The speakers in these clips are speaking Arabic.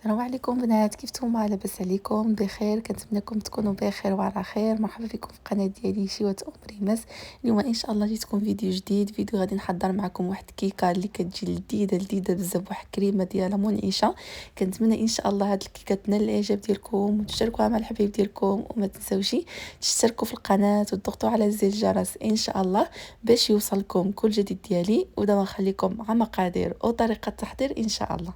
السلام عليكم بنات، كيف نتوما؟ لاباس عليكم؟ بخير؟ كنتمنىكم تكونوا بخير وعلى خير. مرحبا بكم في القناه ديالي شيوه ام ريماس. اليوم ان شاء الله جيتكم فيديو جديد. غادي نحضر معكم واحد الكيكه اللي كتجي لذيذه بزاف، واحد الكريمه ديالها منعشه. كنتمنى ان شاء الله هاد الكيكه تنال الاعجاب ديالكم وتشاركوها مع الحبايب ديالكم، وما تنساوش تشتركوا في القناه وتضغطوا على زر الجرس ان شاء الله باش يوصلكم كل جديد ديالي. ودابا نخليكم مع مقادير وطريقه التحضير ان شاء الله.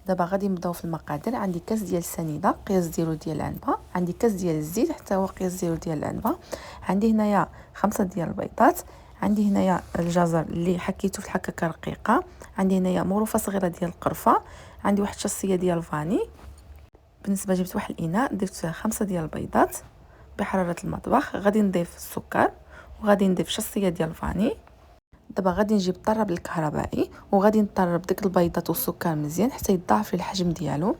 دابا غادي نبداو في المقادير. عندي كاس ديال السنيده قياس ديالو ديال العنبه، عندي كاس ديال الزيت حتى هو قياس ديالو ديال العنبه، عندي هنايا 5 ديال البيضات، عندي هنايا الجزر اللي حكيته في الحكاكه رقيقه، عندي هنايا مروفه صغيره ديال القرفه، عندي واحد شصيه ديال الفاني. بالنسبه جبت واحد الاناء درت 5 ديال البيضات بحراره المطبخ، غادي نضيف السكر وغادي نضيف شصيه ديال الفاني. دابا غادي نجيب الطراب الكهربائي وغادي نطرب ديك البيضات والسكر مزيان حتى يضاعف لي الحجم ديالو.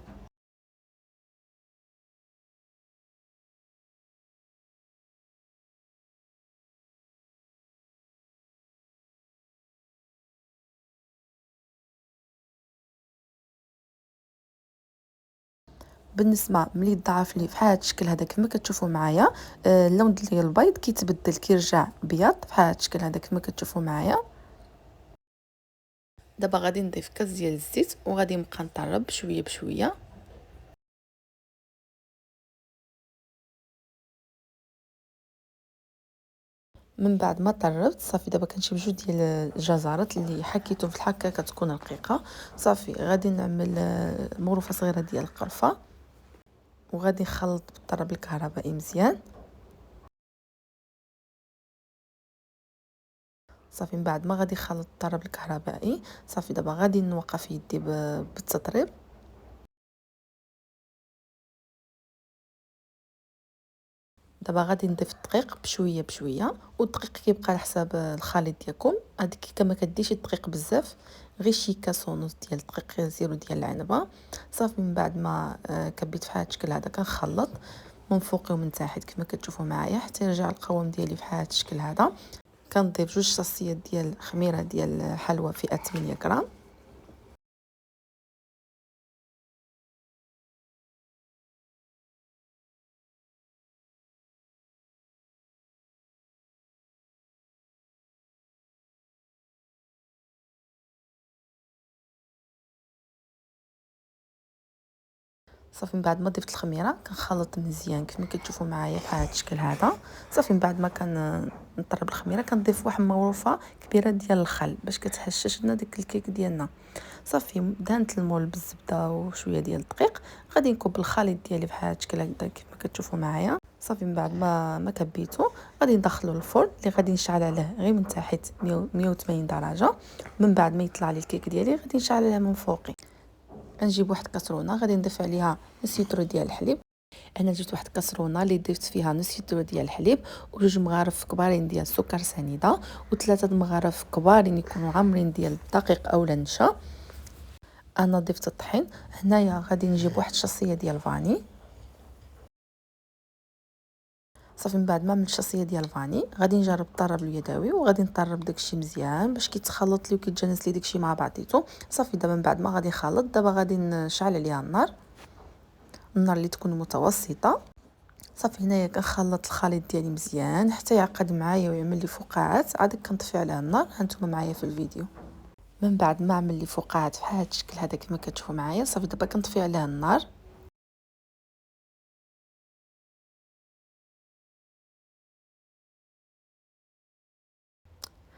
بالنسبه ملي ضعف لي في هذا الشكل هذا كما كتشوفوا معايا، اللون ديال البيض كيتبدل كيرجع بيض في هذا الشكل هذا كما كتشوفوا معايا. دابا غادي نضيف كاس ديال الزيت وغادي نبقى نطرب بشويه بشويه. من بعد ما طربت صافي دابا كنجيب جوج ديال الجزرات اللي حكيتهم في الحكه كتكون رقيقه. صافي غادي نعمل مغرفه صغيره ديال القرفه وغادي نخلط بالطرب الكهربائي مزيان. صافي من بعد ما غادي نخلط الطرب الكهربائي صافي دابا غادي نوقف يدي بالتطريب. دابا غادي نضيف الدقيق بشويه بشويه، والدقيق كيبقى على حساب الخليط ديالكم. هذيك كما كديرش الدقيق بزاف، غير شي كاس ونص ديال الدقيق زيرو ديال العنبه. صافي من بعد ما كبيت في هذا الشكل هذا كنخلط من فوق ومن تحت كما كتشوفوا معايا حتى يرجع القوام ديالي في هذا الشكل هذا. كنضيف جوج شاصيات ديال خميره ديال حلوى فئه 8 غرام. صافي من بعد ما ضفت الخميره كنخلط مزيان كما كتشوفوا معايا في هذا الشكل هذا. صافي من بعد ما نطرب الخميره كنضيف واحد مغروفه كبيره ديال الخل باش كتهشش لنا ديك الكيك ديالنا. صافي دهنت المول بالزبده وشويه ديال الدقيق، غادي نكب الخليط ديالي في هذا الشكل هذا كما كتشوفوا معايا. صافي من بعد ما كبيته غادي ندخلو للفرن اللي غادي نشعل عليه غير من تحت 180 درجه. من بعد ما يطلع لي الكيك ديالي غادي نشعل عليه من فوقي. غنجيب واحد كاسرونه غادي نضيف عليها نص لتر ديال الحليب. انا جبت واحد كاسرونه اللي ضفت فيها نص لتر ديال الحليب وجوج مغارف كبارين ديال السكر سنيده وثلاثه مغارف كبارين يكونوا عامرين ديال الدقيق اولا النشا. انا ضفت الطحين. هنايا غادي نجيب واحد شصيه ديال الفاني. صافي من بعد ما عملت شصيه ديال الفاني غادي نجرب الطرب اليدوي وغادي نطرب داكشي مزيان باش كيتخلط لي وكيتجانس لي داكشي مع بعضيتو. صافي دابا من بعد ما غادي نخلط دابا غادي نشعل عليها النار اللي تكون متوسطه. صافي هنايا كنخلط الخليط ديالي مزيان حتى يعقد معايا ويعمل لي فقاعات، عاد كنطفي عليها النار. هانتوما معايا في الفيديو. من بعد ما عمل لي فقاعات في هذا الشكل هذا كما كتشوفوا معايا صافي دابا كنطفي عليها النار.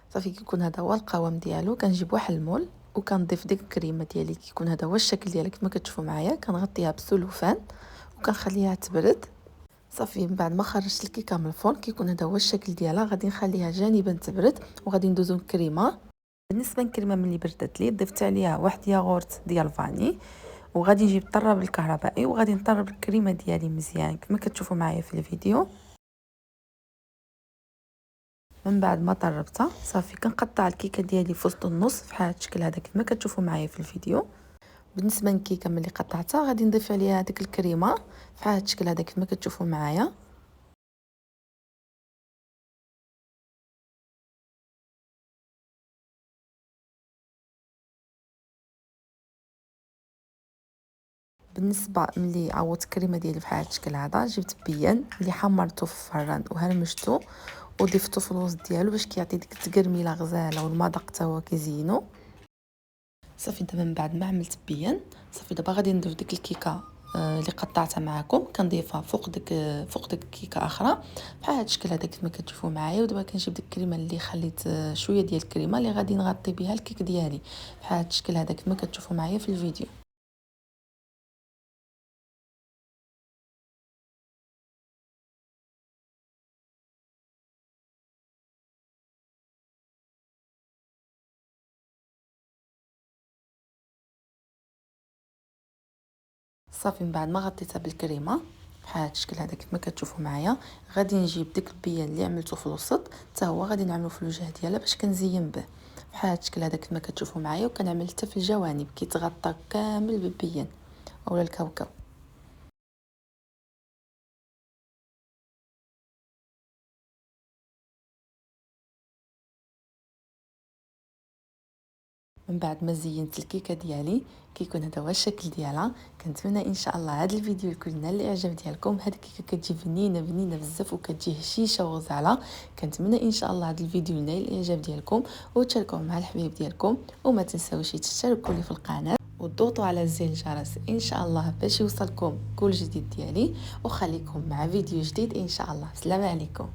صافي كيكون هذا هو القوام ديالو. كنجيب واحد المول وكنضيف ديك الكريمه ديالي كيكون هذا هو الشكل ديالها كما كتشوفوا معايا. كنغطيها بالسلوفان وكنخليها تبرد. صافي من بعد ما خرجت الكيكه من الفرن كيكون هذا هو الشكل ديالها. غادي نخليها جانبا تبرد وغادي ندوزو الكريمه. بالنسبه للكريمه ملي بردت لي ضفت عليها واحد ياغورت ديال الفاني وغادي نجيب الطراب الكهربائي وغادي نطرب الكريمه ديالي مزيان كما كتشوفوا معايا في الفيديو. من بعد ما طربتها صافي كنقطع الكيكه ديالي في وسط النص بحال هذا الشكل هذا كما كتشوفوا معايا في الفيديو. بالنسبه للكيكه ملي قطعتها غادي نضيف عليها ديك الكريمه بحال هذا الشكل هذا كما كتشوفوا معايا. بالنسبه ملي عوضت الكريمه ديالي بحال هذا الشكل هذا جبت بيان اللي حمرته في الفران وهرمشته وضفته في الوسط ديالو باش كيعطي ديك التقرميله غزاله والمذاق حتى هو كيزينو. صافي دابا من بعد ما عملت بيان صافي دابا غادي نضيف ديك الكيكه اللي قطعتها معكم كنضيفها فوق ديك الكيكه اخرى بحال هذا الشكل هذا كما كتشوفوا معايا. ودابا كنجيب ديك الكريمه اللي خليت شويه ديال الكريمه اللي غادي نغطي بها الكيك ديالي بحال هذا الشكل هذا كما كتشوفوا معايا في الفيديو. صافي من بعد ما غطيتها بالكريمه بحال هذا الشكل هذا كما كتشوفوا معايا غادي نجيب ديك البيان اللي عملته في الوسط حتى هو غادي نعملو في الوجه ديالها باش كنزين به بحال هذا الشكل هذا كما كتشوفوا معايا. وكنعمل حتى في الجوانب كيتغطى كامل بالبيان اولا الكاوكاو. من بعد ما زينت الكيكه ديالي كيكون هذا هو الشكل ديالها. كنتمنى ان شاء الله هذا الفيديو يكون نال الاعجاب ديالكم. هذه الكيكه كتجي بنينه بزاف وكتجي هشيشه وغزاله. كنتمنى ان شاء الله هذا الفيديو ينال الاعجاب ديالكم وتشاركوه مع الحبايب ديالكم وما تنساوش تشتركوا لي في القناه وتضغطوا على زر الجرس ان شاء الله باش يوصلكم كل جديد ديالي. وخليكم مع فيديو جديد ان شاء الله. السلام عليكم.